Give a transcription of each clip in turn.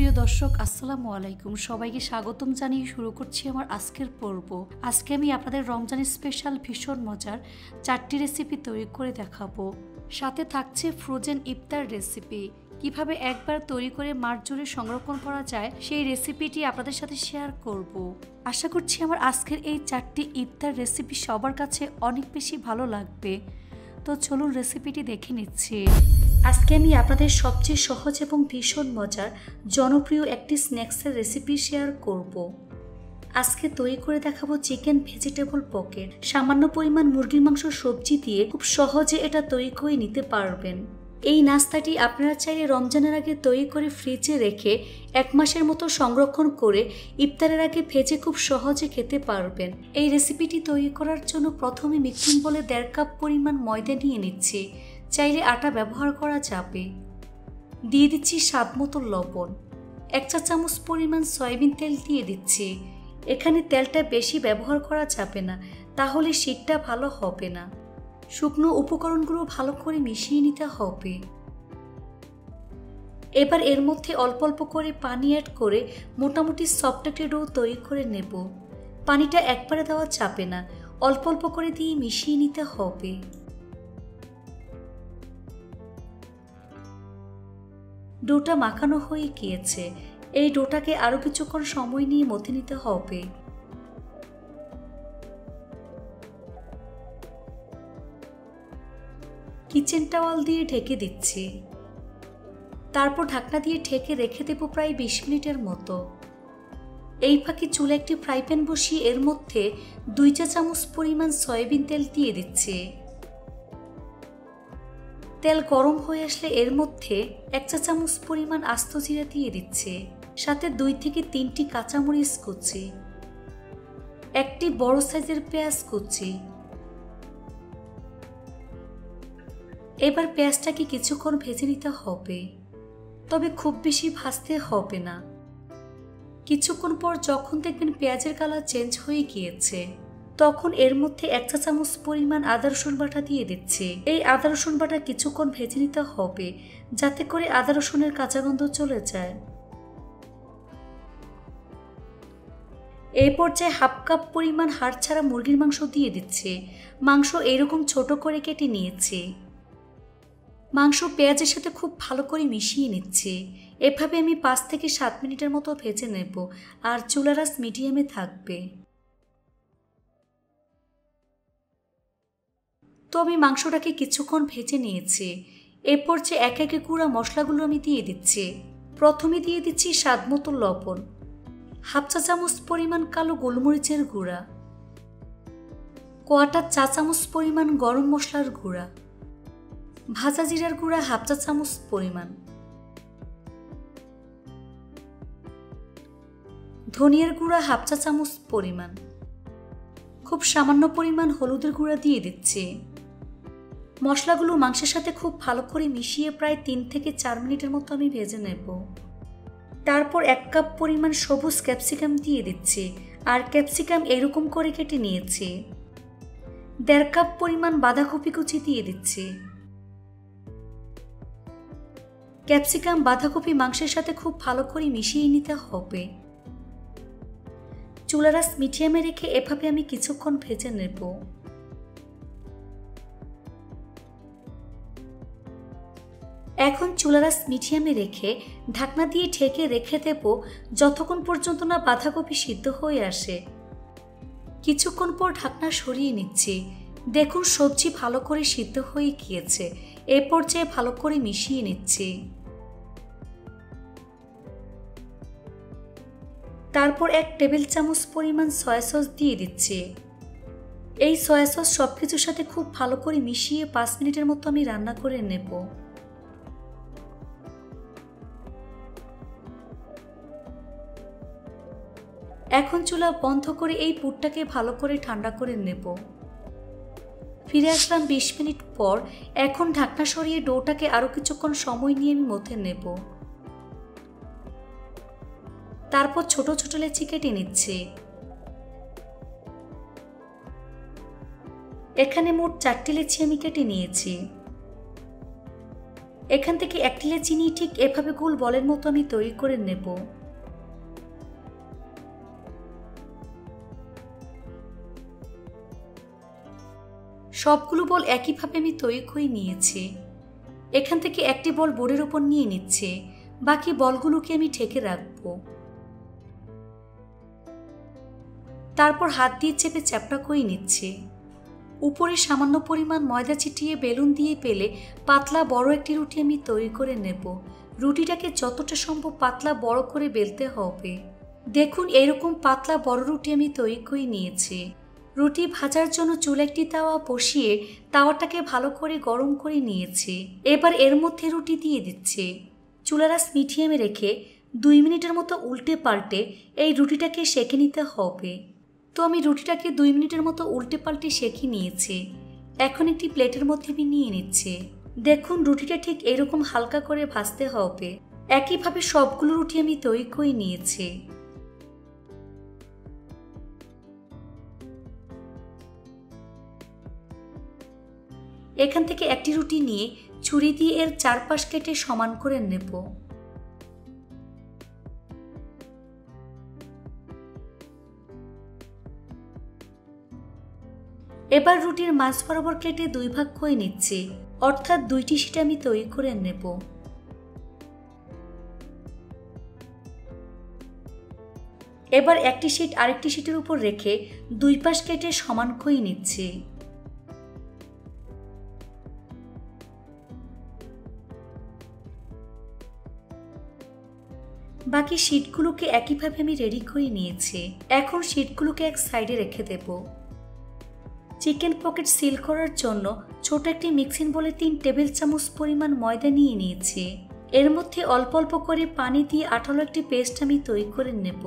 প্রিয় দর্শক আসসালামু আলাইকুম, সবাইকে স্বাগতম জানিয়ে শুরু করছি আমার আজকের পর্ব। আজকে আমি আপনাদের রমজানের স্পেশাল ভীষণ মজার 4টি রেসিপি তৈরি করে দেখাবো। সাথে থাকছে ফ্রোজেন ইফতার রেসিপি। কিভাবে একবার তৈরি করে মাস জুড়ে সংরক্ষণ করা যায় সেই রেসিপিটি আপনাদের সাথে শেয়ার করব। আশা করছি আমার আজকের এই 4টি ইফতার রেসিপি সবার কাছে অনেক বেশি ভালো লাগবে। তো চলুন রেসিপিটি দেখে নিচ্ছি। আজকে আমি আপনাদের সবচেয়ে সহজ এবং ভীষণ মজার জনপ্রিয় একটি স্ন্যাক্সের রেসিপি শেয়ার করব। আজকে তৈরি করে দেখাবো চিকেন ভেজিটেবল পকেট। সামান্য পরিমাণ মুরগির মাংস সবজি দিয়ে খুব সহজে এটা তৈরি করে নিতে পারবেন। এই নাস্তাটি আপনারা চাইলে রমজানের আগে তৈরি করে ফ্রিজে রেখে 1 মাসের মতো সংরক্ষণ করে ইফতারের আগে ভেজে খুব সহজে খেতে পারবেন। এই রেসিপিটি তৈরি করার জন্য প্রথমে মিক্সিং বলে 1.5 কাপ পরিমাণ ময়দা নিয়ে নিচ্ছি। চাইলে আটা ব্যবহার করা যাবে। দিয়ে দিচ্ছি স্বাদ মতো লবণ। 1 চা চামচ পরিমাণ সয়াবিন তেল দিয়ে দিচ্ছি। এখানে তেলটা বেশি ব্যবহার করা যাবে না, তাহলে শীতটা ভালো হবে না। শুকনো উপকরণগুলো ভালো করে মিশিয়ে নিতে হবে। এবার এর মধ্যে অল্প অল্প করে পানি অ্যাড করে মোটামুটি সফট একটা ডো তৈরি করে নেব। পানিটা একবারে দেওয়া যাবে না, অল্প অল্প করে দিয়ে মিশিয়ে নিতে হবে। ডোটা মাখানো হয়ে গিয়েছে। এই ডোটাকে আরো কিছুক্ষণ সময় নিয়ে মথে নিতে হবে। কিচেন টাওয়াল দিয়ে ঢেকে দিচ্ছি। তারপর ঢাকনা দিয়ে ঢেকে রেখে দেব প্রায় 20 মিনিটের মতো। এই ফাঁকে চুলে একটি ফ্রাই প্যান বসিয়ে এর মধ্যে 2 চা চামচ পরিমাণ সয়াবিন তেল দিয়ে দিচ্ছি। তেল গরম হয়ে আসলে এর মধ্যে 1 চা চামচ পরিমাণ আস্ত জিরা দিয়ে দিচ্ছি। সাথে 2 থেকে 3টি কাঁচামরিচ কুচি, একটি বড় সাইজের পেঁয়াজ কুচি। এবার পেঁয়াজটাকে কিছুক্ষণ ভেজে নিতে হবে, তবে খুব বেশি ভাজতে হবে না। কিছুক্ষণ পর যখন দেখবেন পেঁয়াজের কালার চেঞ্জ হয়ে গিয়েছে, তখন এর মধ্যে 1 চা চামচ পরিমাণ আদা রসুন বাটা দিয়ে দিচ্ছি। এই আদা রসুন বাটা কিছুক্ষণ ভেজে নিতে হবে, যাতে করে আদা রসুনের কাঁচা গন্ধ চলে যায়। এই পর্যায়ে 1/2 কাপ পরিমাণ হাড় ছাড়া মুরগির মাংস দিয়ে দিচ্ছি। মাংস এরকম ছোট করে কেটে নিয়েছি। মাংস পেঁয়াজের সাথে খুব ভালো করে মিশিয়ে নিচ্ছি। এভাবে আমি 5 থেকে 7 মিনিটের মতো ভেজে নেব, আর চুলার আঁচ মিডিয়ামে থাকবে। তো আমি মাংসটাকে কিছুক্ষণ ভেজে নিয়েছি। এর পর্যায়ে এক একে গুঁড়া মশলাগুলো আমি দিয়ে দিচ্ছি। প্রথমে দিয়ে দিচ্ছি স্বাদ মতো লবণ, 1/2 চা চামচ পরিমাণ কালো গোলমরিচের গুঁড়া, 1/4 চা চামচ পরিমাণ গরম মশলার গুঁড়া, ভাজা জিরার গুঁড়া 1/2 চা চামচ পরিমাণ, ধনিয়ার গুঁড়া 1/2 চা চামচ পরিমাণ, খুব সামান্য পরিমাণ হলুদের গুঁড়া দিয়ে দিচ্ছি। মশলাগুলো মাংসের সাথে খুব ভালো করে মিশিয়ে প্রায় 3 থেকে 4 মিনিটের মতো আমি ভেজে নেব। তারপর 1 কাপ পরিমাণ সবুজ ক্যাপসিকাম দিয়ে দিচ্ছি, আর ক্যাপসিকাম এরকম করে কেটে নিয়েছি। 1.5 কাপ পরিমাণ বাঁধাকপি কুচি দিয়ে দিচ্ছি। ক্যাপসিকাম বাঁধাকপি মাংসের সাথে খুব ভালো করে মিশিয়ে নিতে হবে। চুলার আঁচ মিডিয়ামে রেখে এভাবে আমি কিছুক্ষণ ভেজে নেব। এখন চুলার আঁচ মিডিয়ামে রেখে ঢাকনা দিয়ে ঢেকে রেখে দেব যতক্ষণ পর্যন্ত না বাঁধাকপি সিদ্ধ হয়ে আসে। কিছুক্ষণ পর ঢাকনা সরিয়ে নিচ্ছি। দেখুন সবজি ভালো করে সিদ্ধ হয়ে গিয়েছে। এ পর্যায়ে ভালো করে মিশিয়ে নিচ্ছি। তারপর 1 টেবিল চামচ পরিমাণ সয়া সস দিয়ে দিচ্ছি। এই সয়া সস সবকিছুর সাথে খুব ভালো করে মিশিয়ে 5 মিনিটের মতো আমি রান্না করে নেব। এখন চুলা বন্ধ করে এই পুরটাকে ভালো করে ঠান্ডা করে নেব। ফিরে আসলাম 20 মিনিট পর। এখন ঢাকনা সরিয়ে ডোটাকে আরো কিছুক্ষণ সময় নিয়ে আমি মথে নেব। তারপর ছোট ছোট লেচি কেটে নিচ্ছি। এখানে মোট 4টি লেচি আমি কেটে নিয়েছি। এখান থেকে একটি লেচি নিয়ে ঠিক এভাবে গোল বলের মতো আমি তৈরি করে নেব। সবগুলো বল একইভাবে আমি তৈরি করে নিয়েছি। এখান থেকে একটি বল বোর্ডের উপর নিয়ে নিচ্ছে, বাকি বলগুলোকে আমি ঢেকে রাখব। তারপর হাত দিয়ে চেপে চ্যাপটা করে নিচ্ছে। উপরে সামান্য পরিমাণ ময়দা ছিটিয়ে বেলুন দিয়ে পেলে পাতলা বড় একটি রুটি আমি তৈরি করে নেব। রুটিটাকে যতটা সম্ভব পাতলা বড় করে বেলতে হবে। দেখুন এরকম পাতলা বড় রুটি আমি তৈরি করে নিয়েছি। রুটি ভাজার জন্য চুলে একটি তাওয়া বসিয়ে তাওয়াটাকে ভালো করে গরম করে নিয়েছি। এবার এর মধ্যে রুটি দিয়ে দিচ্ছি। চুলার আঁচ মিডিয়ামে রেখে 2 মিনিটের মতো উল্টে পাল্টে এই রুটিটাকে সেঁকে নিতে হবে। তো আমি রুটিটাকে 2 মিনিটের মতো উল্টে পাল্টে সেঁকে নিয়েছি। এখন একটি প্লেটের মধ্যে আমি নিয়ে নিচ্ছি। দেখুন রুটিটা ঠিক এরকম হালকা করে ভাজতে হবে। একইভাবে সবগুলো রুটি আমি তৈরি করে নিয়েছি। এখান থেকে একটি রুটি নিয়ে ছুরি দিয়ে এর চারপাশ কেটে সমান করে নেব। এবার রুটির মাঝ বরাবর কেটে 2 ভাগ করে নিচ্ছি, অর্থাৎ 2টি শিট আমি তৈরি করে নেব। এবার একটি শিট আরেকটি শিটের উপর রেখে 2 পাশ কেটে সমান করে নিচ্ছি। বাকি শিটগুলোকে একইভাবে আমি রেডি করে নিয়েছি। এখন শিটগুলোকে এক সাইডে রেখে দেব। চিকেন পকেট সিল করার জন্য ছোট একটি মিক্সিং বলে 3 টেবিল চামচ পরিমাণ ময়দা নিয়ে নিয়েছি। এর মধ্যে অল্প অল্প করে পানি দিয়ে আঠালো একটি পেস্ট আমি তৈরি করে নেব।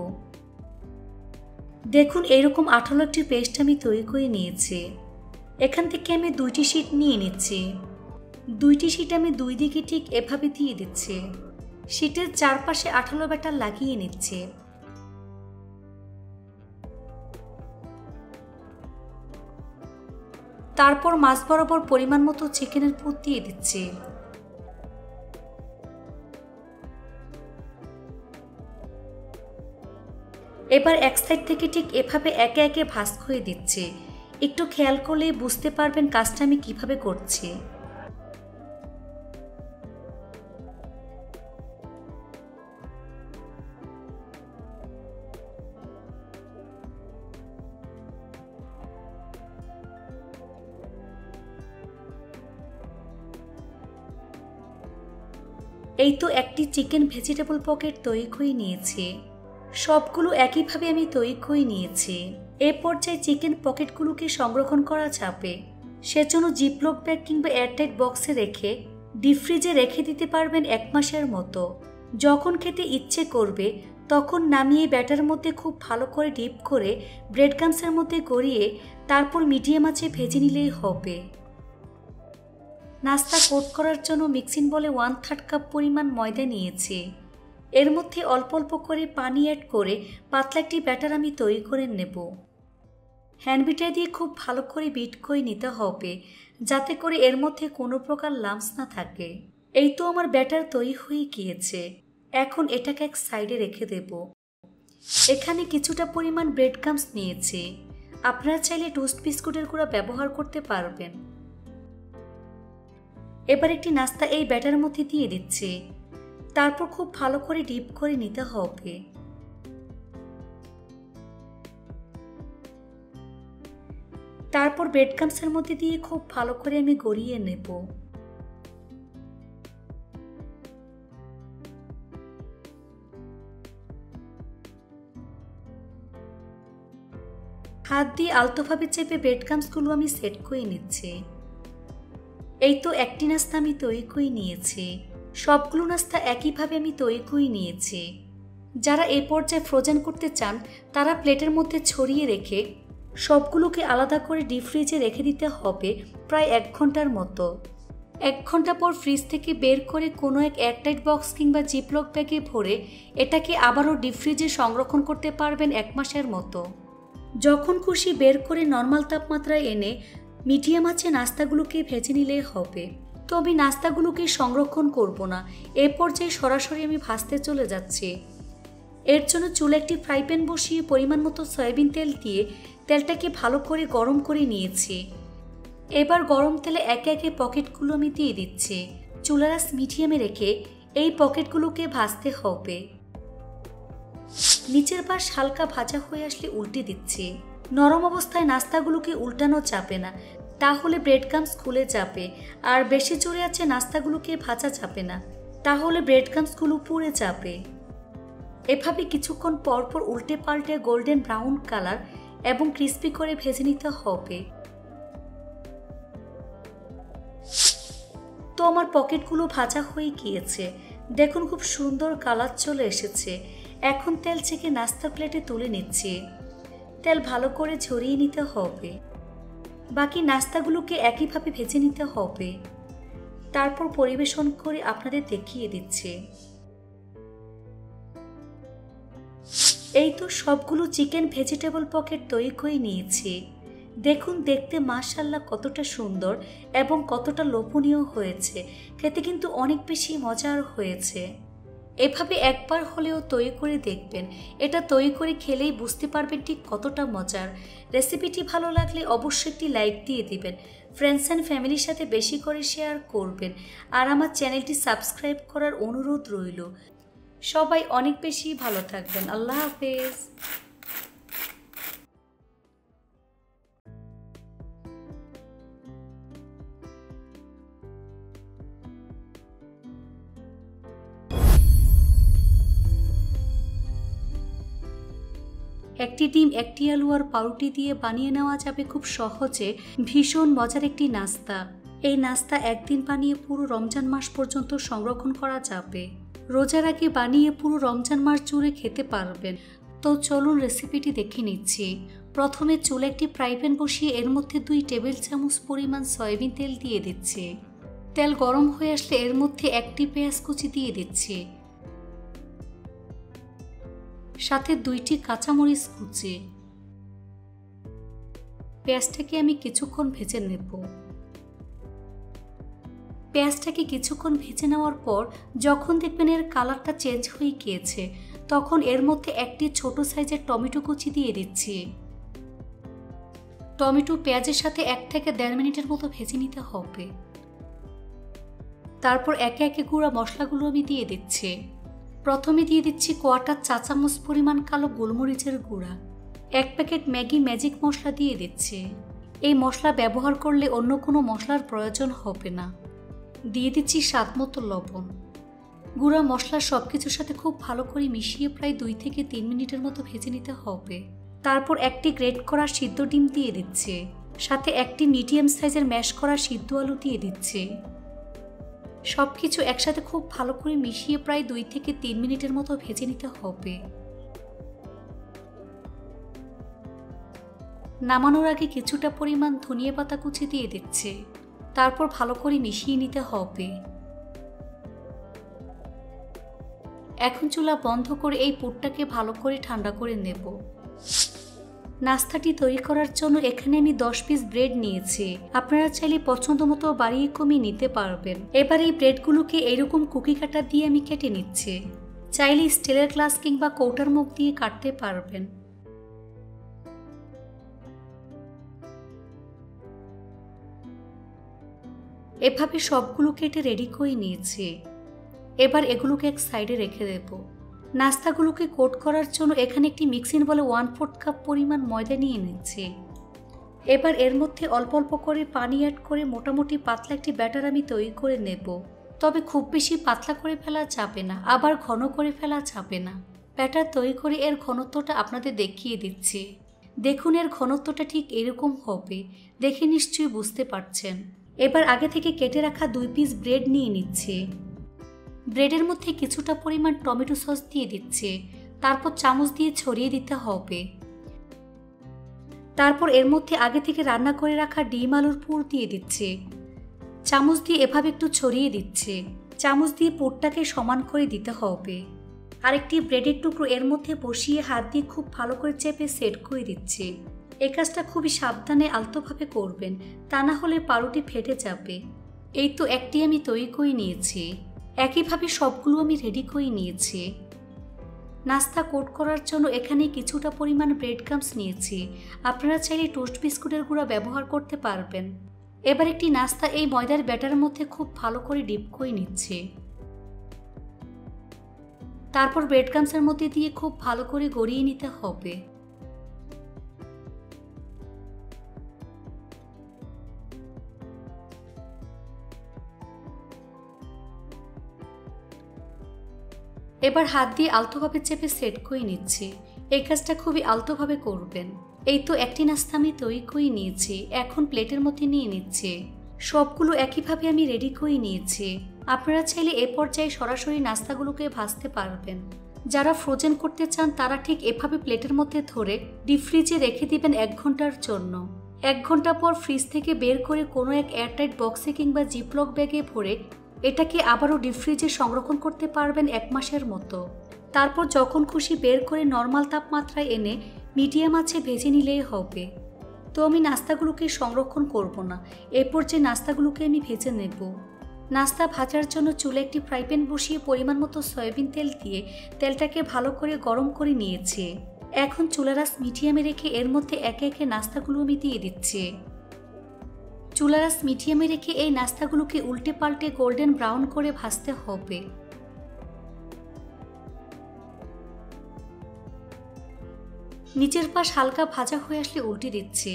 দেখুন এইরকম আঠালো একটি পেস্ট আমি তৈরি করে নিয়েছি। এখান থেকে আমি 2টি শিট নিয়ে নিচ্ছি। 2টি শিট আমি 2 দিকে ঠিক এভাবে দিয়ে দিচ্ছি। শিটের চারপাশে আঠালো ব্যাটার লাগিয়ে নিচ্ছে। তারপর মাছ বরাবর পরিমাণ মতো চিকেনের পুর দিয়ে দিচ্ছি। এবার এক সাইড থেকে ঠিক এভাবে একে একে ভাঁজ করে দিচ্ছি। একটু খেয়াল করলে বুঝতে পারবেন কাজটা আমি কিভাবে করছি। এই তো একটি চিকেন ভেজিটেবল পকেট তৈরি করে নিয়েছি। সবগুলো একইভাবে আমি তৈরি করে নিয়েছি। এই পর্যায়ে চিকেন পকেটগুলোকে সংরক্ষণ করা যাবে। সেজন্য জিপলক ব্যাগ কিংবা এয়ারটাইট বক্সে রেখে ডিপ ফ্রিজে রেখে দিতে পারবেন 1 মাসের মতো। যখন খেতে ইচ্ছে করবে তখন নামিয়ে ব্যাটার মধ্যে খুব ভালো করে ডিপ করে ব্রেড ক্রাম্বসের মধ্যে গড়িয়ে তারপর মিডিয়াম আঁচে ভেজে নিলেই হবে। নাস্তা কোট করার জন্য মিক্সিং বলে 1/3 কাপ পরিমাণ ময়দা নিয়েছি। এর মধ্যে অল্প অল্প করে পানি অ্যাড করে পাতলা একটি ব্যাটার আমি তৈরি করে নেব। হ্যান্ড বিটার দিয়ে খুব ভালো করে বিট করে নিতে হবে, যাতে করে এর মধ্যে কোনো প্রকার লাম্পস না থাকে। এই তো আমার ব্যাটার তৈরি হয়ে গিয়েছে। এখন এটাকে এক সাইডে রেখে দেব। এখানে কিছুটা পরিমাণ ব্রেড ক্রাম্বস নিয়েছি। আপনারা চাইলে টোস্ট বিস্কুটের গুঁড়া ব্যবহার করতে পারবেন। এবার একটি নাস্তা এই ব্যাটার মধ্যে দিয়ে দিচ্ছি। তারপর খুব ভালো করে ডিপ করে নিতে হবে। তারপর ব্রেড ক্রাম্বসের মধ্যে দিয়ে খুব ভালো করে আমি গড়িয়ে নেব। হাত দিয়ে আলতোভাবে চেপে ব্রেড ক্রাম্বসগুলো আমি সেট করে নিচ্ছি। এই তো একটি নাস্তা আমি তৈরি করে নিয়েছি। সবগুলো নাস্তা একইভাবে আমি তৈরি করে নিয়েছি। যারা এই পর্যায়ে ফ্রোজেন করতে চান তারা প্লেটের মধ্যে ছড়িয়ে রেখে সবগুলোকে আলাদা করে ডিপ ফ্রিজে রেখে দিতে হবে প্রায় 1 ঘন্টার মতো। 1 ঘন্টা পর ফ্রিজ থেকে বের করে কোনো এক এয়ারটাইট বক্স কিংবা জিপলক ব্যাগে ভরে এটাকে আবারও ডিপ ফ্রিজে সংরক্ষণ করতে পারবেন 1 মাসের মতো। যখন খুশি বের করে নর্মাল তাপমাত্রায় এনে মিডিয়াম আঁচে নাস্তাগুলোকে ভেজে নিলেই হবে। তো আমি নাস্তাগুলোকে সংরক্ষণ করব না, এ পর্যায়ে সরাসরি আমি ভাজতে চলে যাচ্ছি। এর জন্য চুলে একটি ফ্রাই প্যান বসিয়ে পরিমাণ মতো সয়াবিন তেল দিয়ে তেলটাকে ভালো করে গরম করে নিয়েছি। এবার গরম তেলে একে একে পকেটগুলো আমি দিয়ে দিচ্ছি। চুলার আঁচ মিডিয়ামে রেখে এই পকেটগুলোকে ভাজতে হবে। নিচের পাশ হালকা ভাজা হয়ে আসলে উল্টে দিচ্ছি। নরম অবস্থায় নাস্তাগুলোকে উল্টানো যাবে না, তাহলে ব্রেড ক্রাম্বস খুলে যাবে। আর বেশি জোরে আছে নাস্তাগুলোকে ভাজা যাবে না, তাহলে ব্রেড ক্রাম্বসগুলো পুড়ে যাবে। এভাবে কিছুক্ষণ পরপর উল্টে পাল্টে গোল্ডেন ব্রাউন কালার এবং ক্রিস্পি করে ভেজে নিতে হবে। তো আমার পকেটগুলো ভাজা হয়ে গিয়েছে, দেখুন খুব সুন্দর কালার চলে এসেছে। এখন তেল ছেঁকে নাস্তার প্লেটে তুলে নিচ্ছি। তেল ভালো করে ঝরিয়ে নিতে হবে। বাকি নাস্তাগুলোকে একইভাবে ভেজে নিতে হবে। তারপর পরিবেশন করে আপনাদের দেখিয়ে দিচ্ছি। এই তো সবগুলো চিকেন ভেজিটেবল পকেট তৈরি করে নিয়েছি। দেখুন দেখতে মাশাআল্লাহ কতটা সুন্দর এবং কতটা লোভনীয় হয়েছে। খেতে কিন্তু অনেক বেশি মজার হয়েছে। এভাবে একবার হলেও তৈরি করে দেখবেন। এটা তৈরি করে খেলেই বুঝতে পারবেন ঠিক কতটা মজার। রেসিপিটি ভালো লাগলে অবশ্যই একটি লাইক দিয়ে দিবেন। ফ্রেন্ডস অ্যান্ড ফ্যামিলির সাথে বেশি করে শেয়ার করবেন। আর আমার চ্যানেলটি সাবস্ক্রাইব করার অনুরোধ রইল। সবাই অনেক বেশি ভালো থাকবেন। আল্লাহ হাফেজ। একটি ডিম, একটি আলু আর পাউরুটি দিয়ে বানিয়ে নেওয়া যাবে খুব সহজে ভীষণ মজার একটি নাস্তা। এই নাস্তা একদিন বানিয়ে পুরো রমজান মাস পর্যন্ত সংরক্ষণ করা যাবে। রোজার আগে বানিয়ে পুরো রমজান মাস জুড়ে খেতে পারবেন। তো চলুন রেসিপিটি দেখে নিচ্ছি। প্রথমে চুলে একটি ফ্রাই প্যান বসিয়ে এর মধ্যে 2 টেবিল চামচ পরিমাণ সয়াবিন তেল দিয়ে দিচ্ছি। তেল গরম হয়ে আসলে এর মধ্যে একটি পেঁয়াজ কুচি দিয়ে দিচ্ছি, সাথে 2টি কাঁচামরিচ কুচি। পেঁয়াজটাকে আমি কিছুক্ষণ ভেজে নেব। পেঁয়াজটাকে কিছুক্ষণ ভেজে নেওয়ার পর যখন দেখবেন এর কালারটা চেঞ্জ হয়ে গিয়েছে, তখন এর মধ্যে একটি ছোট সাইজের টমেটো কুচি দিয়ে দিচ্ছি। টমেটো পেঁয়াজের সাথে 1 থেকে 1.5 মিনিটের মতো ভেজে নিতে হবে। তারপর একে একে গুঁড়া মশলাগুলো আমি দিয়ে দিচ্ছি। প্রথমে দিয়ে দিচ্ছি 1/4 চা চামচ পরিমাণ কালো গোলমরিচের গুঁড়া। 1 প্যাকেট ম্যাগি ম্যাজিক মশলা দিয়ে দিচ্ছি। এই মশলা ব্যবহার করলে অন্য কোনো মশলার প্রয়োজন হবে না। দিয়ে দিচ্ছি স্বাদ মতো লবণ। গুঁড়া মশলা সবকিছুর সাথে খুব ভালো করে মিশিয়ে প্রায় 2 থেকে 3 মিনিটের মতো ভেজে নিতে হবে। তারপর একটি গ্রেট করা সিদ্ধ ডিম দিয়ে দিচ্ছি, সাথে একটি মিডিয়াম সাইজের ম্যাশ করা সিদ্ধ আলু দিয়ে দিচ্ছি। সবকিছু একসাথে খুব ভালো করে মিশিয়ে প্রায় 2 থেকে 3 মিনিটের মতো ভেজে নিতে হবে। নামানোর আগে কিছুটা পরিমাণ ধনিয়া পাতা কুচি দিয়ে দিচ্ছে। তারপর ভালো করে মিশিয়ে নিতে হবে। এখন চুলা বন্ধ করে এই পুরটাকে ভালো করে ঠান্ডা করে নেব। নাস্তাটি তৈরি করার জন্য এখানে আমি 10 পিস ব্রেড নিয়েছি। আপনারা চাইলে পছন্দ মতো বাড়িয়ে কমিয়ে নিতে পারবেন। এবার এই ব্রেডগুলোকে এরকম কুকি কাটার দিয়ে আমি কেটে নিচ্ছি। চাইলে স্টিলের গ্লাস কিংবা কৌটার মুখ দিয়ে কাটতে পারবেন। এভাবে সবগুলো কেটে রেডি করে নিয়েছি। এবার এগুলোকে এক সাইডে রেখে দেব। নাস্তাগুলোকে কোট করার জন্য এখানে একটি মিক্সিং বলে 1/4 কাপ পরিমাণ ময়দা নিয়ে নিচ্ছি। এবার এর মধ্যে অল্প অল্প করে পানি অ্যাড করে মোটামুটি পাতলা একটি ব্যাটার আমি তৈরি করে নেব। তবে খুব বেশি পাতলা করে ফেলা যাবে না, আবার ঘন করে ফেলা যাবে না। ব্যাটার তৈরি করে এর ঘনত্বটা আপনাদের দেখিয়ে দিচ্ছি। দেখুন এর ঘনত্বটা ঠিক এরকম হবে, দেখে নিশ্চয়ই বুঝতে পারছেন। এবার আগে থেকে কেটে রাখা 2 পিস ব্রেড নিয়ে নিচ্ছি। ব্রেডের মধ্যে কিছুটা পরিমাণ টমেটো সস দিয়ে দিচ্ছি। তারপর চামচ দিয়ে ছড়িয়ে দিতে হবে। তারপর এর মধ্যে আগে থেকে রান্না করে রাখা ডিম আলুর পুর দিয়ে দিচ্ছি। চামচ দিয়ে এভাবে একটু ছড়িয়ে দিচ্ছি। চামচ দিয়ে পুরটাকে সমান করে দিতে হবে। আরেকটি ব্রেডের টুকরো এর মধ্যে বসিয়ে হাত দিয়ে খুব ভালো করে চেপে সেট করে দিচ্ছি। এই কাজটা খুবই সাবধানে আলতোভাবে করবেন, তা না হলে পাউরুটি ফেটে যাবে। এই তো একটি আমি তৈরি করে নিয়েছি। একইভাবে সবগুলো আমি রেডি করে নিয়েছি। নাস্তা কোট করার জন্য এখানে কিছুটা পরিমাণ ব্রেড ক্রাম্বস নিয়েছি। আপনারা চাইলে টোস্ট বিস্কুটের গুঁড়া ব্যবহার করতে পারবেন। এবার একটি নাস্তা এই ময়দার ব্যাটারের মধ্যে খুব ভালো করে ডিপ করে নিচ্ছে। তারপর ব্রেড ক্রাম্বসের মধ্যে দিয়ে খুব ভালো করে গড়িয়ে নিতে হবে। এবার হাত দিয়ে আলতোভাবে চেপে সেট করে নিচ্ছি। এই কাজটা খুবই আলতোভাবে করবেন। এই তো একটি নাস্তা আমি তৈরি করে নিয়েছি। এখন প্লেটের মধ্যে নিয়ে নিচ্ছি। সবগুলো একইভাবে আমি রেডি করে নিয়েছি। আপনারা চাইলে এ পর্যায়ে সরাসরি নাস্তাগুলোকে ভাজতে পারবেন। যারা ফ্রোজেন করতে চান তারা ঠিক এভাবে প্লেটের মধ্যে ধরে ডিপ ফ্রিজে রেখে দিবেন 1 ঘন্টার জন্য। 1 ঘন্টা পর ফ্রিজ থেকে বের করে কোনো এক এয়ারটাইট বক্সে কিংবা জিপলক ব্যাগে ভরে এটাকে আবারও ডিপ ফ্রিজে সংরক্ষণ করতে পারবেন 1 মাসের মতো। তারপর যখন খুশি বের করে নর্মাল তাপমাত্রায় এনে মিডিয়াম আঁচে ভেজে নিলেই হবে। তো আমি নাস্তাগুলোকে সংরক্ষণ করব না, এরপর যে নাস্তাগুলোকে আমি ভেজে নেব। নাস্তা ভাজার জন্য চুলে একটি ফ্রাই প্যান বসিয়ে পরিমাণ মতো সয়াবিন তেল দিয়ে তেলটাকে ভালো করে গরম করে নিয়েছি। এখন চুলার আঁচ মিডিয়ামে রেখে এর মধ্যে একে একে নাস্তাগুলো আমি দিয়ে দিচ্ছি। চুলার আঁচ মিডিয়ামে রেখে এই নাস্তাগুলোকে উল্টে পাল্টে গোল্ডেন ব্রাউন করে ভাজতে হবে। নিচের পাশ হালকা ভাজা হয়ে আসলে উল্টে দিচ্ছি।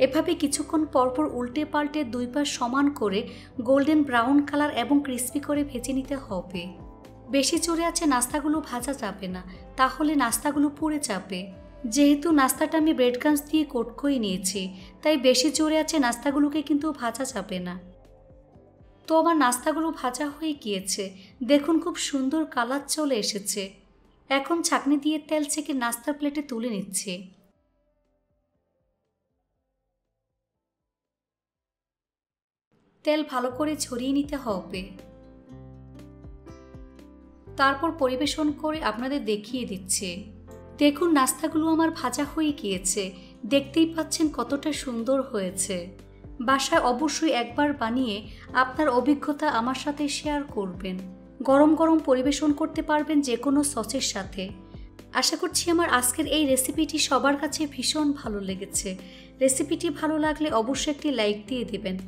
এভাবে কিছুক্ষণ পরপর উল্টে পাল্টে 2 পাশ সমান করে গোল্ডেন ব্রাউন কালার এবং ক্রিস্পি করে ভেজে নিতে হবে। বেশি জোরে আছে নাস্তাগুলো ভাজা যাবে না, তাহলে নাস্তাগুলো পুড়ে যাবে। যেহেতু নাস্তাটা আমি ব্রেড ক্রাম্বস দিয়ে কোট করে নিয়েছি, তাই বেশি জোরে আছে নাস্তাগুলোকে কিন্তু ভাজা যাবে না। তো আমার নাস্তাগুলো ভাজা হয়ে গিয়েছে। দেখুন খুব সুন্দর কালার চলে এসেছে। এখন ছাঁকনি দিয়ে তেল ছেঁকে নাস্তার প্লেটে তুলে নিচ্ছে। তেল ভালো করে ছড়িয়ে নিতে হবে। তারপর পরিবেশন করে আপনাদের দেখিয়ে দিচ্ছে। দেখুন নাস্তাগুলো আমার ভাজা হয়ে গিয়েছে। দেখতেই পাচ্ছেন কতটা সুন্দর হয়েছে। বাসায় অবশ্যই একবার বানিয়ে আপনার অভিজ্ঞতা আমার সাথে শেয়ার করবেন। গরম গরম পরিবেশন করতে পারবেন যে কোনো সসের সাথে। আশা করছি আমার আজকের এই রেসিপিটি সবার কাছে ভীষণ ভালো লেগেছে। রেসিপিটি ভালো লাগলে অবশ্যই একটি লাইক দিয়ে দেবেন।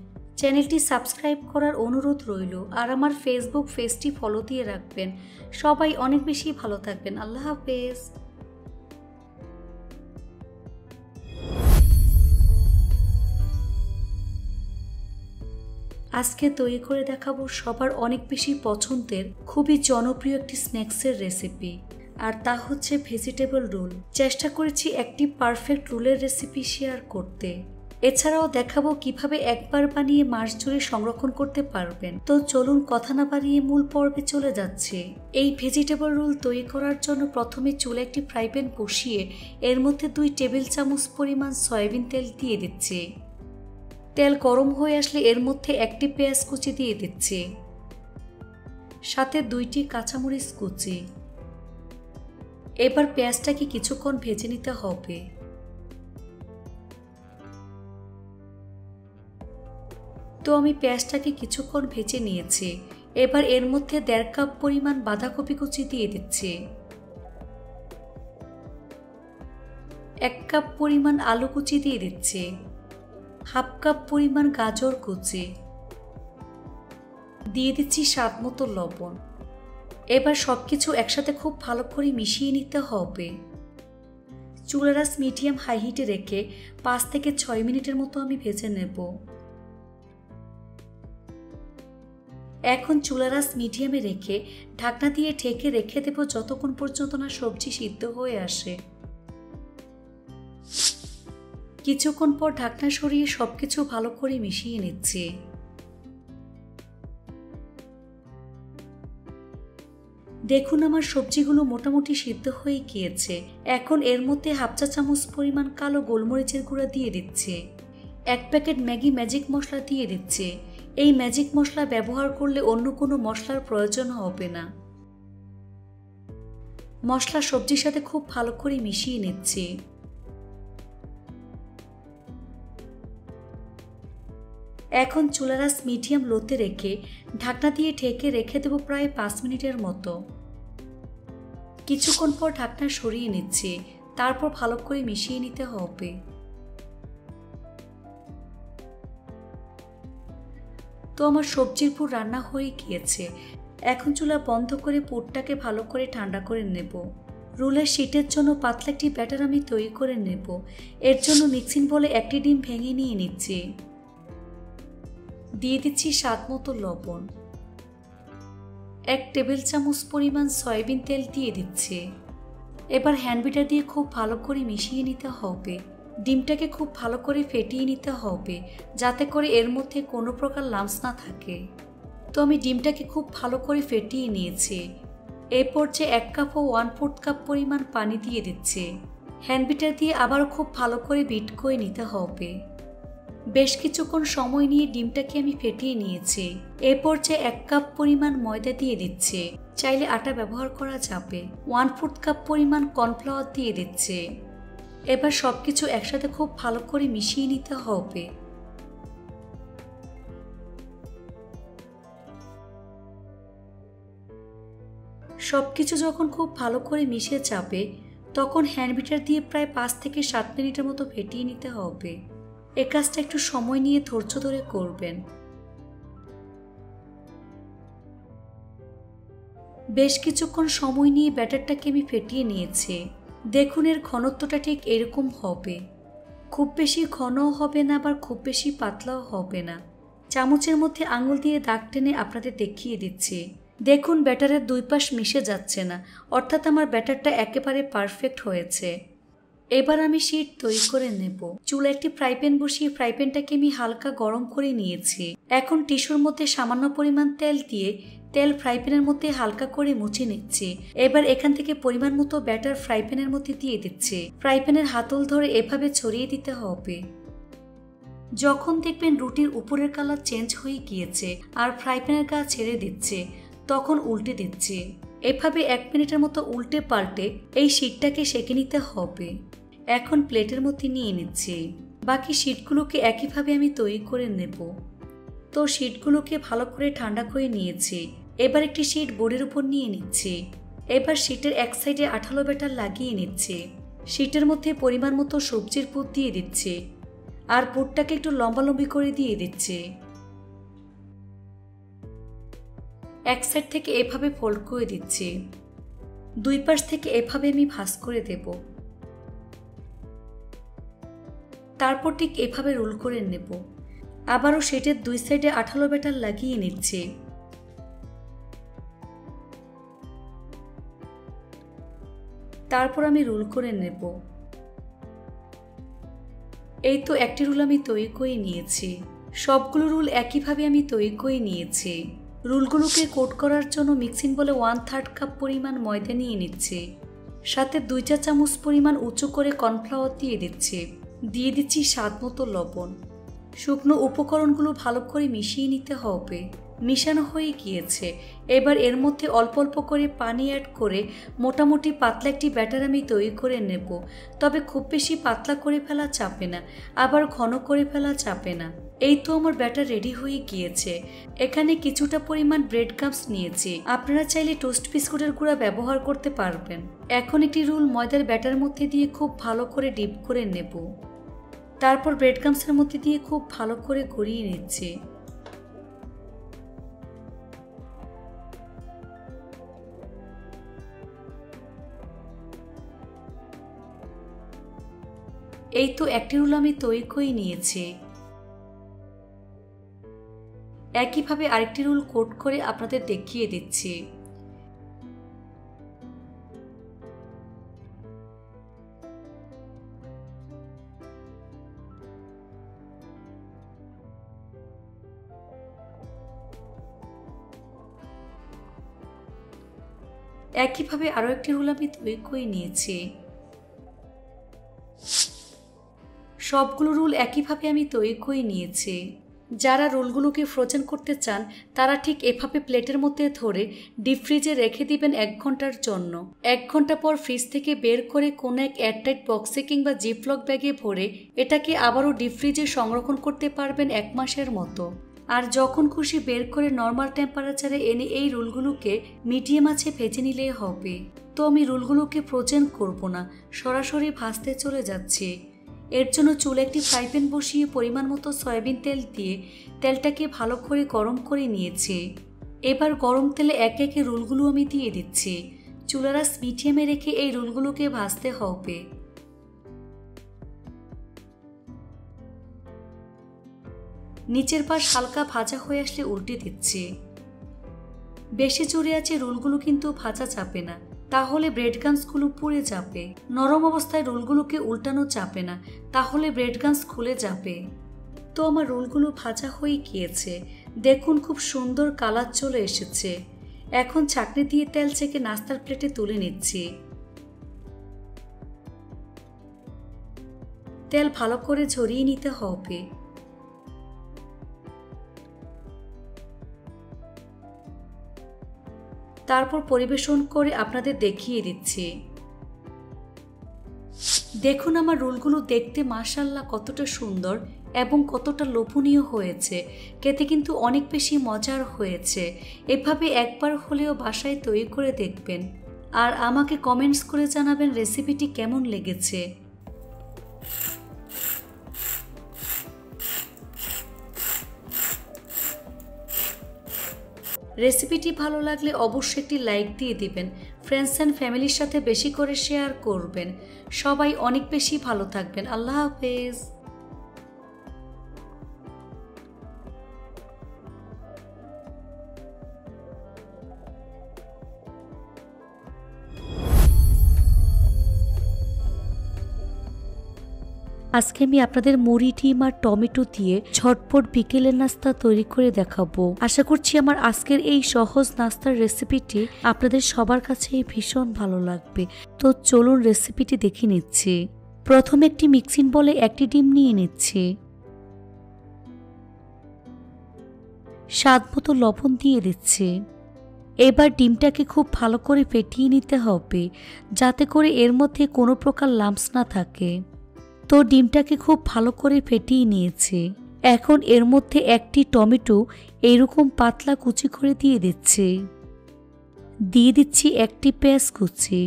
চ্যানেলটি সাবস্ক্রাইব করার অনুরোধ রইল। আর আমার ফেসবুক পেজটি ফলো দিয়ে রাখবেন। সবাই অনেক বেশি ভালো থাকবেন। আল্লাহ হাফেজ। আজকে তৈরি করে দেখাবো সবার অনেক বেশি পছন্দের খুবই জনপ্রিয় একটি স্ন্যাক্সের রেসিপি, আর তা হচ্ছে ভেজিটেবল রোল। চেষ্টা করেছি একটি পারফেক্ট রোলের রেসিপি শেয়ার করতে। এছাড়াও দেখাবো কিভাবে একবার বানিয়ে মাস জুড়ে সংরক্ষণ করতে পারবেন। তো চলুন কথা না বাড়িয়ে মূল পর্বে চলে যাচ্ছে। এই ভেজিটেবল রোল তৈরি করার জন্য প্রথমে চুলে একটি ফ্রাই প্যান বসিয়ে এর মধ্যে 2 টেবিল চামচ পরিমাণ সয়াবিন তেল দিয়ে দিচ্ছি। তেল গরম হয়ে আসলে এর মধ্যে একটি পেঁয়াজ কুচি দিয়ে দিচ্ছি, সাথে 2টি কাঁচামরিচ কুচি। এবার পেঁয়াজটাকে কিছুক্ষণ ভেজে নিতে হবে। তো আমি পেঁয়াজটাকে কিছুক্ষণ ভেজে নিয়েছি। এবার এর মধ্যে 1.5 কাপ পরিমাণ বাঁধাকপি কুচি দিয়ে দিচ্ছি, 1 কাপ পরিমাণ আলু কুচি দিয়ে দিচ্ছি, 1/2 কাপ পরিমাণ গাজর কুচি দিয়ে দিচ্ছি, স্বাদ মতো লবণ। এবার সবকিছু একসাথে খুব ভালো করে মিশিয়ে নিতে হবে। চুলার আঁচ মিডিয়াম হাই হিটে রেখে 5 থেকে 6 মিনিটের মতো আমি ভেজে নেব। এখন চুলার আঁচ মিডিয়ামে রেখে ঢাকনা দিয়ে ঢেকে রেখে দেব যতক্ষণ পর্যন্ত না সবজি সিদ্ধ হয়ে আসে। কিছুক্ষণ পর ঢাকনা সরিয়ে সবকিছু ভালো করে মিশিয়ে নিচ্ছি। দেখুন আমার সবজিগুলো মোটামুটি সিদ্ধ হয়ে গিয়েছে। এখন এর মধ্যে 1/2 চা চামচ পরিমাণ কালো গোলমরিচের গুঁড়া দিয়ে দিচ্ছি, 1 প্যাকেট ম্যাগি ম্যাজিক মশলা দিয়ে দিচ্ছি। এই ম্যাজিক মশলা ব্যবহার করলে অন্য কোনো মশলার প্রয়োজন হবে না। মশলা সবজির সাথে খুব ভালো করে মিশিয়ে নিচ্ছি। এখন চুলার আঁচ মিডিয়াম লোতে রেখে ঢাকনা দিয়ে ঢেকে রেখে দেব প্রায় 5 মিনিটের মতো। কিছুক্ষণ পর ঢাকনা সরিয়ে নিচ্ছি, তারপর ভালো করে মিশিয়ে নিতে হবে। তো আমার সবজির পুর রান্না হয়ে গিয়েছে। এখন চুলা বন্ধ করে পুরটাকে ভালো করে ঠান্ডা করে নেব। রোলের শীটের জন্য পাতলা একটি ব্যাটার আমি তৈরি করে নেব। এর জন্য মিক্সিং বলে একটি ডিম ভেঙে নিয়ে নিচ্ছি। দিয়ে দিচ্ছি স্বাদ মতো লবণ। 1 টেবিল চামচ পরিমাণ সয়াবিন তেল দিয়ে দিচ্ছি। এবার হ্যান্ড বিটার দিয়ে খুব ভালো করে মিশিয়ে নিতে হবে। ডিমটাকে খুব ভালো করে ফেটিয়ে নিতে হবে, যাতে করে এর মধ্যে কোনো প্রকার লাম্পস না থাকে। তো আমি ডিমটাকে খুব ভালো করে ফেটিয়ে নিয়েছি। এই পর্যায়ে 1 কাপ ও 1/4 কাপ পরিমাণ পানি দিয়ে দিচ্ছি। হ্যান্ড বিটার দিয়ে আবারও খুব ভালো করে বিট করে নিতে হবে। বেশ কিছুক্ষণ সময় নিয়ে ডিমটাকে আমি ফেটিয়ে নিয়েছি। এই পর্যায়ে 1 কাপ পরিমাণ ময়দা দিয়ে দিচ্ছি। চাইলে আটা ব্যবহার করা যাবে। 1/4 কাপ পরিমাণ কর্নফ্লাওয়ার দিয়ে দিচ্ছি। এবার সবকিছু একসাথে খুব ভালো করে মিশিয়ে নিতে হবে। সবকিছু যখন খুব ভালো করে মিশে যাবে, তখন হ্যান্ড বিটার দিয়ে প্রায় 5 থেকে 7 মিনিটের মতো ফেটিয়ে নিতে হবে। এই কাজটা একটু সময় নিয়ে ধৈর্য ধরে করবেন। বেশ কিছুক্ষণ সময় নিয়ে ব্যাটারটাকে আমি ফেটিয়ে নিয়েছি। দেখুন এর ঘনত্বটা ঠিক এরকম হবে। খুব বেশি ঘনও হবে না, আবার খুব বেশি পাতলাও হবে না। চামচের মধ্যে আঙুল দিয়ে দাগ টেনে আপনাদের দেখিয়ে দিচ্ছি। দেখুন ব্যাটারের 2 পাশ মিশে যাচ্ছে না, অর্থাৎ আমার ব্যাটারটা একেবারে পারফেক্ট হয়েছে। এবার আমি শীট তৈরি করে নেব। চুলা একটি ফ্রাই প্যান বসিয়ে ফ্রাই প্যানটাকে আমি হালকা গরম করে নিয়েছি। এখন টিস্যুর মধ্যে সামান্য পরিমাণ তেল দিয়ে তেল ফ্রাই প্যানের মধ্যে হালকা করে মুছে নিচ্ছি। এবার এখান থেকে পরিমাণ মতো ব্যাটার ফ্রাই প্যানের মধ্যে দিয়ে দিচ্ছি। ফ্রাই প্যানের হাতল ধরে এভাবে ছড়িয়ে দিতে হবে। যখন দেখবেন রুটির উপরের কালার চেঞ্জ হয়ে গিয়েছে আর ফ্রাই প্যানের গা ছেড়ে দিচ্ছে, তখন উল্টে দিচ্ছি। এভাবে 1 মিনিটের মতো উল্টে পাল্টে এই শীটটাকে সেঁকে নিতে হবে। এখন প্লেটের মধ্যে নিয়ে নিচ্ছি। বাকি শীটগুলোকে একইভাবে আমি তৈরি করে নেব। তো শীটগুলোকে ভালো করে ঠান্ডা করে নিয়েছি। এবার একটি শীট বোর্ডের উপর নিয়ে নিচ্ছি। এবার শীটের এক সাইডে আঠালো ব্যাটার লাগিয়ে নিচ্ছি। শীটের মধ্যে পরিমাণ মতো সবজির পুর দিয়ে দিচ্ছি আর পুরটাকে একটু লম্বালম্বি করে দিয়ে দিচ্ছি। এক সাইড থেকে এভাবে ফোল্ড করে দিচ্ছি। 2 পাশ থেকে এভাবে আমি ভাঁজ করে দেব। তারপর ঠিক এভাবে রোল করে নেব। আবারও শীটের 2 সাইডে আঠালো ব্যাটার লাগিয়ে নিচ্ছি। তারপর আমি রোল করে নেব। এই তো একটি রোল আমি তৈরি করে নিয়েছি। সবগুলো রোল একইভাবে আমি তৈরি করে নিয়েছি। রোলগুলোকে কোট করার জন্য মিক্সিং বলে 1/3 কাপ পরিমাণ ময়দা নিয়ে নিচ্ছি। সাথে 2 চা চামচ পরিমাণ উঁচু করে কর্নফ্লাওয়ার দিয়ে দিচ্ছি। দিয়ে দিচ্ছি স্বাদ মতো লবণ। শুকনো উপকরণগুলো ভালো করে মিশিয়ে নিতে হবে। মিশানো হয়ে গিয়েছে। এবার এর মধ্যে অল্প অল্প করে পানি অ্যাড করে মোটামুটি পাতলা একটি ব্যাটার আমি তৈরি করে নেব। তবে খুব বেশি পাতলা করে ফেলা যাবে না, আবার ঘন করে ফেলা যাবে না। এই তো আমার ব্যাটার রেডি হয়ে গিয়েছে। এখানে কিছুটা পরিমাণ ব্রেড ক্রাম্বস নিয়েছি। আপনারা চাইলে টোস্ট বিস্কুটের গুঁড়া ব্যবহার করতে পারবেন। এখন একটি রোল ময়দার ব্যাটার মধ্যে দিয়ে খুব ভালো করে ডিপ করে নেব। তারপর ব্রেড ক্রাম্বসের মধ্যে দিয়ে খুব ভালো করে গড়িয়ে নিচ্ছি। এই তো একটি রোল আমি তৈরি করে নিয়েছি। একইভাবে আরেকটি রোল কোট করে আপনাদের দেখিয়ে দিচ্ছি। একইভাবে আরও একটি রোল আমি তৈরি করে নিয়েছি। সবগুলো রোল একইভাবে আমি তৈরি করে নিয়েছি। যারা রোলগুলোকে ফ্রোজেন করতে চান তারা ঠিক এভাবে প্লেটের মধ্যে ধরে ডিপ ফ্রিজে রেখে দিবেন 1 ঘন্টার জন্য। 1 ঘন্টা পর ফ্রিজ থেকে বের করে কোনো এক এয়ারটাইট বক্সে কিংবা জিপলক ব্যাগে ভরে এটাকে আবারও ডিপ ফ্রিজে সংরক্ষণ করতে পারবেন 1 মাসের মতো। আর যখন খুশি বের করে নর্মাল টেম্পারেচারে এনে এই রোলগুলোকে মিডিয়াম আঁচে ভেজে নিলেই হবে। তো আমি রোলগুলোকে ফ্রোজেন করব না, সরাসরি ভাজতে চলে যাচ্ছি। এর জন্য চুলে একটি ফ্রাই প্যান বসিয়ে পরিমাণ মতো সয়াবিন তেল দিয়ে তেলটাকে ভালো করে গরম করে নিয়েছি। এবার গরম তেলে একে একে রোলগুলো আমি দিয়ে দিচ্ছি। চুলার আঁচ মিডিয়ামে রেখে এই রোলগুলোকে ভাজতে হবে। নিচের পাশ হালকা ভাজা হয়ে আসলে উল্টে দিচ্ছি। বেশি জোরে আছে রোলগুলো কিন্তু ভাজা যাবে না, তাহলে ব্রেড গান্সগুলো পুড়ে যাবে। নরম অবস্থায় রোলগুলোকে উল্টানো যাবে না, তাহলে ব্রেড গান্স খুলে যাবে। তো আমার রোলগুলো ভাজা হয়ে গিয়েছে, দেখুন খুব সুন্দর কালার চলে এসেছে। এখন ছাঁকনি দিয়ে তেল ছেঁকে নাস্তার প্লেটে তুলে নিচ্ছি। তেল ভালো করে ঝরিয়ে নিতে হবে। তারপর পরিবেশন করে আপনাদের দেখিয়ে দিচ্ছি। দেখুন আমার রোলগুলো দেখতে মাশাআল্লাহ কতটা সুন্দর এবং কতটা লোভনীয় হয়েছে। খেতে কিন্তু অনেক বেশি মজার হয়েছে। এভাবে একবার হলেও বাসায় তৈরি করে দেখবেন আর আমাকে কমেন্টস করে জানাবেন রেসিপিটি কেমন লেগেছে। রেসিপিটি ভালো লাগলে অবশ্যই একটি লাইক দিয়ে দিবেন। ফ্রেন্ডস অ্যান্ড ফ্যামিলির সাথে বেশি করে শেয়ার করবেন। সবাই অনেক বেশি ভালো থাকবেন। আল্লাহ হাফেজ। আজকে আমি আপনাদের মুড়ি, ডিম আর টমেটো দিয়ে ঝটপট বিকেলের নাস্তা তৈরি করে দেখাবো। আশা করছি আমার আজকের এই সহজ নাস্তার রেসিপিটি আপনাদের সবার কাছেই ভীষণ ভালো লাগবে। তো চলুন রেসিপিটি দেখে নিচ্ছি। প্রথমে একটি মিক্সিং বলে একটি ডিম নিয়ে নিচ্ছি। স্বাদ মতো লবণ দিয়ে দিচ্ছি। এবার ডিমটাকে খুব ভালো করে ফেটিয়ে নিতে হবে, যাতে করে এর মধ্যে কোনো প্রকার লাম্পস না থাকে। তো ডিমটাকে খুব ভালো করে ফেটিয়ে নিয়েছি। এখন এর মধ্যে একটি টমেটো এইরকম পাতলা কুচি করে দিয়ে দিচ্ছি। দিয়ে দিচ্ছি একটি পেঁয়াজ কুচি,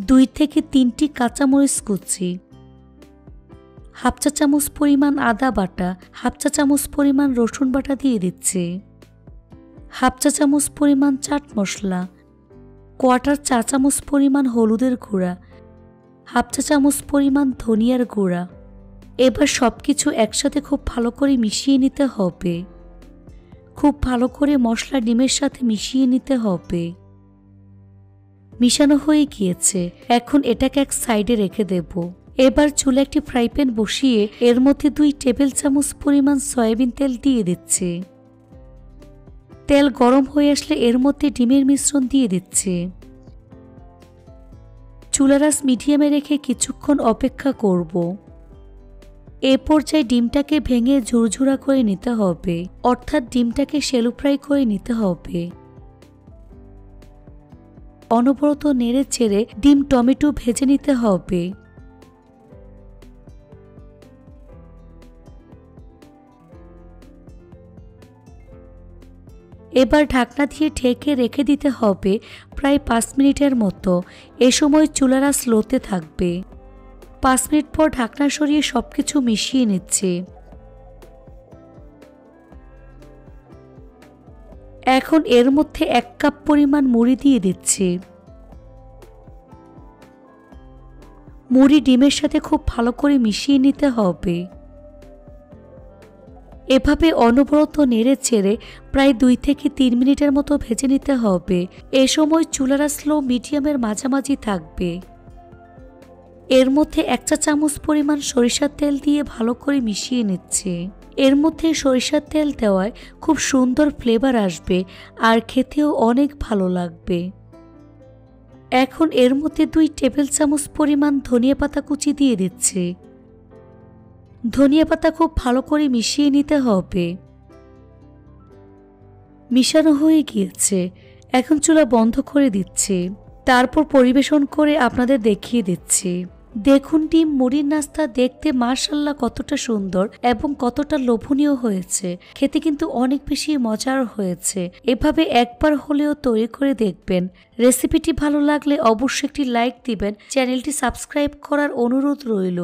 2 থেকে 3টি কাঁচামরিচ কুচি, হাফ চা চামচ পরিমাণ আদা বাটা, হাফ চা চামচ পরিমাণ রসুন বাটা দিয়ে দিচ্ছি, হাফ চা চামচ পরিমাণ চাট মশলা, 1/4 চা চামচ পরিমাণ হলুদের গুঁড়া, হাফ চা চামচ পরিমাণ ধনিয়ার গুঁড়া। এবার সবকিছু একসাথে খুব ভালো করে মিশিয়ে নিতে হবে। খুব ভালো করে মশলা ডিমের সাথে মিশিয়ে নিতে হবে। মিশানো হয়ে গিয়েছে, এখন এটাকে এক সাইডে রেখে দেব। এবার চুলে একটি ফ্রাই প্যান বসিয়ে এর মধ্যে 2 টেবিল চামচ পরিমাণ সয়াবিন তেল দিয়ে দিচ্ছি। তেল গরম হয়ে আসলে এর মধ্যে ডিমের মিশ্রণ দিয়ে দিচ্ছি। চুলার আঁচ মিডিয়ামে রেখে কিছুক্ষণ অপেক্ষা করব। এ পর্যায়ে ডিমটাকে ভেঙে ঝুরঝুরা করে নিতে হবে, অর্থাৎ ডিমটাকে শ্যালো ফ্রাই করে নিতে হবে। অনবরত নেড়ে চেড়ে ডিম টমেটো ভেজে নিতে হবে। এবার ঢাকনা দিয়ে ঢেকে রেখে দিতে হবে প্রায় 5 মিনিটের মতো। এ সময় চুলার আঁচ স্লোতে থাকবে। 5 মিনিট পর ঢাকনা সরিয়ে সবকিছু মিশিয়ে নিচ্ছে। এখন এর মধ্যে 1 কাপ পরিমাণ মুড়ি দিয়ে দিচ্ছি। মুড়ি ডিমের সাথে খুব ভালো করে মিশিয়ে নিতে হবে। এভাবে অনবরত নেড়ে চেড়ে প্রায় 2 থেকে 3 মিনিটের মতো ভেজে নিতে হবে। এ সময় চুলার আঁচ স্লো মিডিয়ামের মাঝামাঝি থাকবে। এর মধ্যে 1 চা চামচ পরিমাণ সরিষার তেল দিয়ে ভালো করে মিশিয়ে নিচ্ছে। এর মধ্যে সরিষার তেল দেওয়ায় খুব সুন্দর ফ্লেভার আসবে আর খেতেও অনেক ভালো লাগবে। এখন এর মধ্যে 2 টেবিল চামচ পরিমাণ ধনিয়া পাতা কুচি দিয়ে দিচ্ছে। ধনিয়া পাতা খুব ভালো করে মিশিয়ে নিতে হবে। মিশানো হয়ে গিয়েছে, এখন চুলা বন্ধ করে দিচ্ছি। তারপর পরিবেশন করে আপনাদের দেখিয়ে দিচ্ছি। দেখুন ডিম মুড়ির নাস্তা দেখতে মাশাআল্লাহ কতটা সুন্দর এবং কতটা লোভনীয় হয়েছে। খেতে কিন্তু অনেক বেশি মজার হয়েছে। এভাবে একবার হলেও তৈরি করে দেখবেন। রেসিপিটি ভালো লাগলে অবশ্যই একটি লাইক দিবেন। চ্যানেলটি সাবস্ক্রাইব করার অনুরোধ রইল।